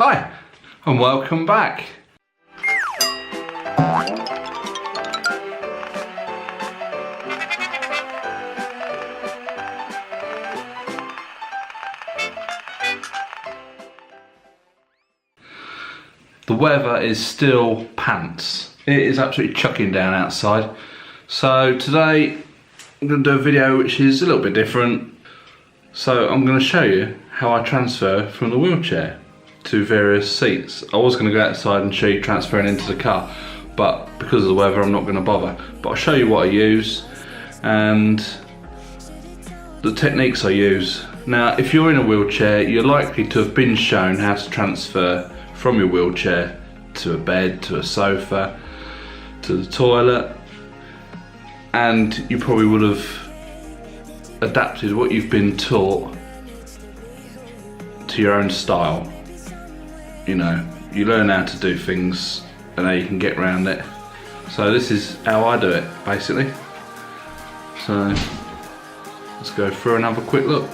Hi, and welcome back. The weather is still pants. It is absolutely chucking down outside. So today I'm going to do a video which is a little bit different. So I'm going to show you how I transfer from the wheelchair to various seats. I was going to go outside and show you transferring into the car, but because of the weather I'm not going to bother. But I'll show you what I use and the techniques I use. Now if you're in a wheelchair, you're likely to have been shown how to transfer from your wheelchair to a bed, to a sofa, to the toilet, and you probably would have adapted what you've been taught to your own style. You know, you learn how to do things and how you can get around it. So this is how I do it, basically. So let's go through and have a quick look.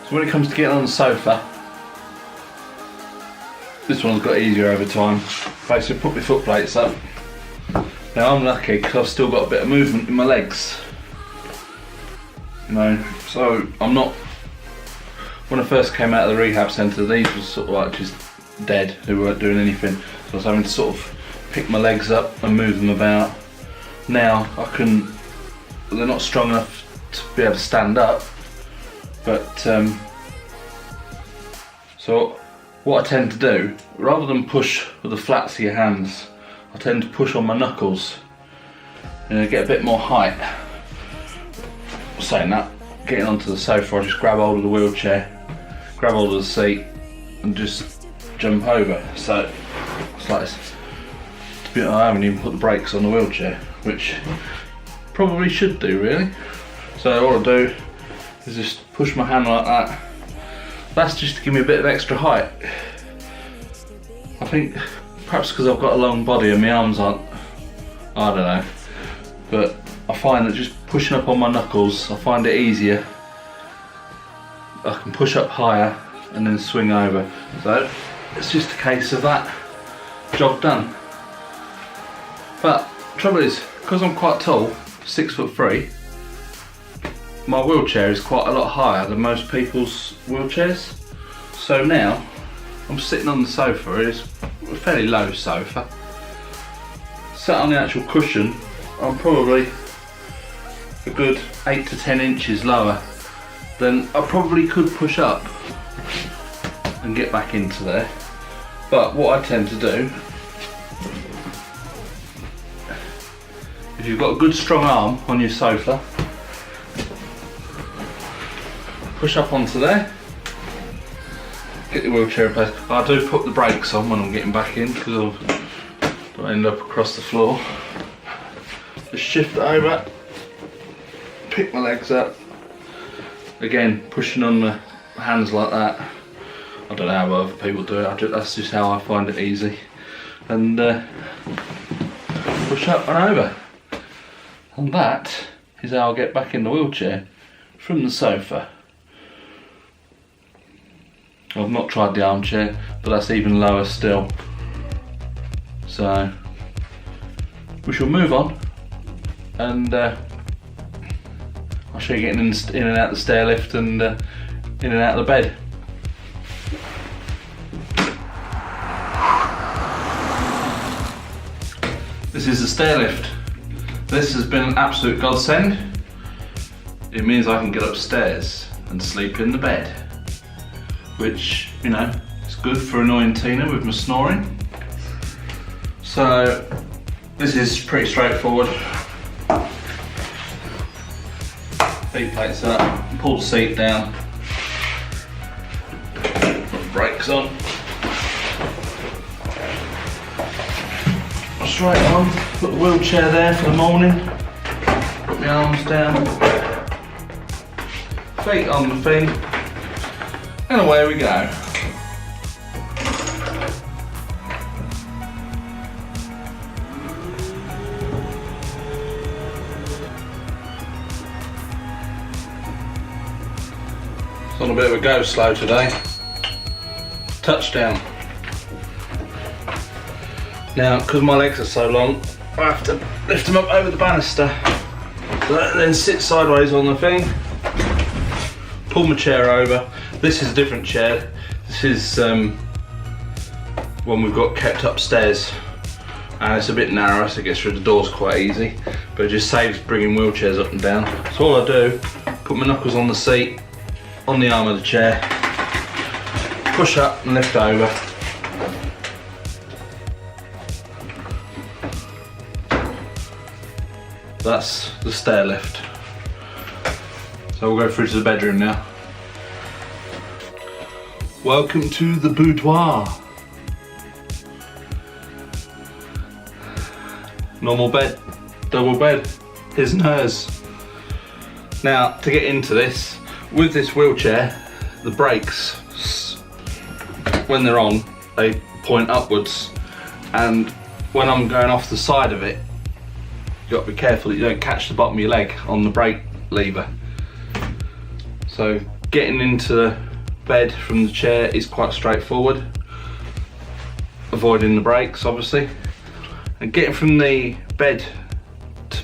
So when it comes to getting on the sofa, this one's got easier over time. Basically put my foot plates up. Now I'm lucky because I've still got a bit of movement in my legs. You know, so I'm not, when I first came out of the rehab centre, these were sort of like just dead, they weren't doing anything. So I was having to sort of pick my legs up and move them about. Now I can, they're not strong enough to be able to stand up, but so what I tend to do, rather than push with the flats of your hands, I tend to push on my knuckles and get a bit more height. Saying that, getting onto the sofa, I just grab hold of the wheelchair, grab hold of the seat and just jump over. So it's like this. I haven't even put the brakes on the wheelchair, which probably should do really. So all I do is just push my hand like that. That's just to give me a bit of extra height. I think perhaps because I've got a long body and my arms aren't, I don't know, but I find that just pushing up on my knuckles, I find it easier. I can push up higher and then swing over. So it's just a case of that, job done. But trouble is, because I'm quite tall, 6'3", my wheelchair is quite a lot higher than most people's wheelchairs. So now I'm sitting on the sofa. It's a fairly low sofa. Sat on the actual cushion, I'm probably a good 8 to 10 inches lower than I probably could push up and get back into there. But what I tend to do, if you've got a good strong arm on your sofa, push up onto there, get the wheelchair in place. I do put the brakes on when I'm getting back in because I don't end up across the floor. Just shift it over, pick my legs up, again pushing on my hands like that. I don't know how other people do it, that's just how I find it easy. And push up and over. And that is how I get back in the wheelchair from the sofa. I've not tried the armchair, but that's even lower still. So we shall move on, and I'll show you getting in and out the stair lift and in and out of the bed. This is the stair lift. This has been an absolute godsend. It means I can get upstairs and sleep in the bed, which, you know, is good for annoying Tina with my snoring. So this is pretty straightforward. Feet plates up, pull the seat down, put the brakes on, straight on, put the wheelchair there for the morning, put my arms down, feet on the thing, and away we go. It's on a bit of a go slow today. touchdown. Now, because my legs are so long, I have to lift them up over the banister, then sit sideways on the thing, pull my chair over. This is a different chair. This is one we've got kept upstairs, and it's a bit narrow, so it gets through the doors quite easy, but it just saves bringing wheelchairs up and down. So all I do, put my knuckles on the seat, on the arm of the chair, push up and lift over. That's the stair lift. So we'll go through to the bedroom now. Welcome to the boudoir. Normal bed, double bed, his and hers. Now, to get into this, with this wheelchair, the brakes, when they're on, they point upwards, and when I'm going off the side of it, you've got to be careful that you don't catch the bottom of your leg on the brake lever. So getting into the bed from the chair is quite straightforward, avoiding the brakes obviously, and getting from the bed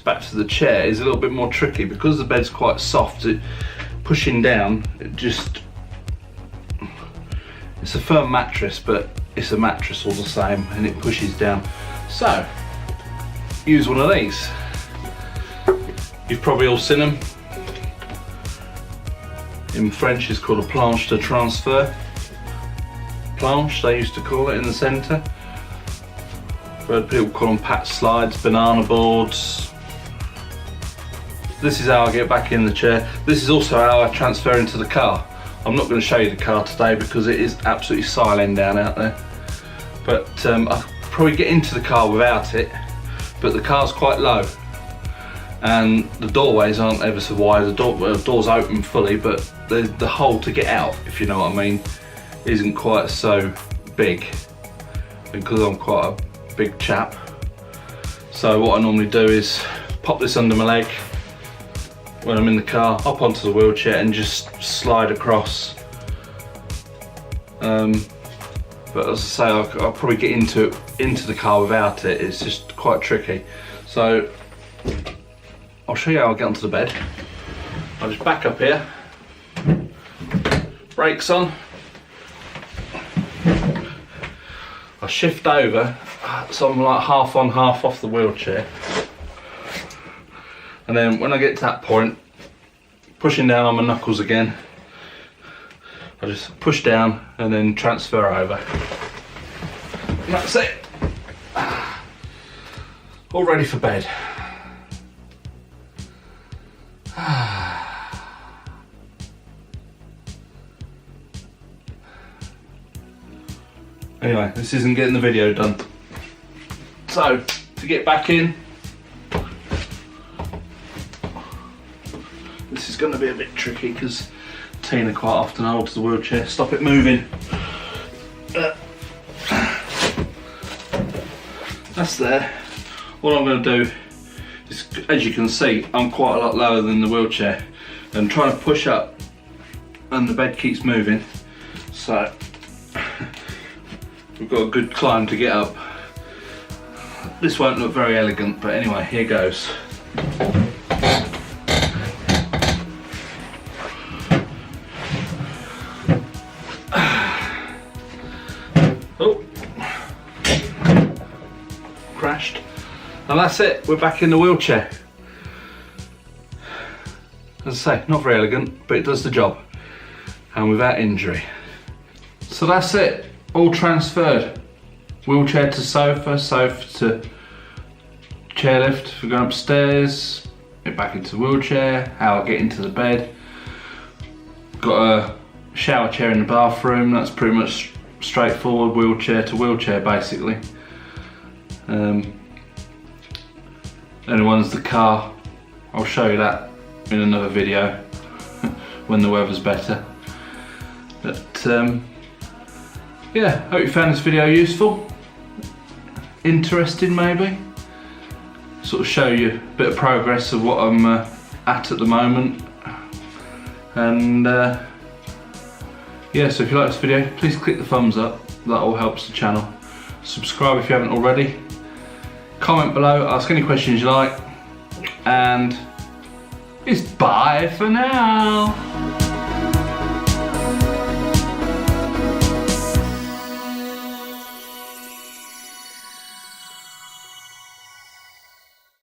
back to the chair is a little bit more tricky because the bed's quite soft. Pushing down, it's a firm mattress, but it's a mattress all the same, and it pushes down. So use one of these. You've probably all seen them. In French it's called a planche de transfer. Planche, they used to call it in the centre. But people call them pat slides, banana boards. This is how I get back in the chair. This is also how I transfer into the car. I'm not going to show you the car today because it is absolutely silent down out there. But I'll probably get into the car without it, but the car's quite low. And the doorways aren't ever so wide. The door's open fully, but the hole to get out, if you know what I mean, isn't quite so big, because I'm quite a big chap. So what I normally do is pop this under my leg when I'm in the car, hop onto the wheelchair and just slide across. But as I say, I'll probably get into the car without it. It's just quite tricky. So I'll show you how I get onto the bed. I'll just back up here, brakes on, I'll shift over so I'm like half on, half off the wheelchair, and then when I get to that point, pushing down on my knuckles again, I just push down and then transfer over, and that's it. All ready for bed. Anyway, this isn't getting the video done. So, to get back in, this is going to be a bit tricky because Tina quite often holds the wheelchair. Stop it moving. That's there. What I'm going to do is, as you can see, I'm quite a lot lower than the wheelchair, and trying to push up and the bed keeps moving, so we've got a good climb to get up. This won't look very elegant, but anyway, here goes. Oh, crashed. And that's it, we're back in the wheelchair. As I say, not very elegant, but it does the job, and without injury. So that's it, all transferred. Wheelchair to sofa, sofa to chairlift for going upstairs, get back into the wheelchair, how I get into the bed. Got a shower chair in the bathroom, that's pretty much straightforward, wheelchair to wheelchair basically. Only one's the car. I'll show you that in another video when the weather's better. But yeah, hope you found this video useful, interesting maybe. Sort of show you a bit of progress of what I'm at the moment, and Yeah, so if you like this video, please click the thumbs up. That all helps the channel. Subscribe if you haven't already. Comment below, ask any questions you like. And it's bye for now.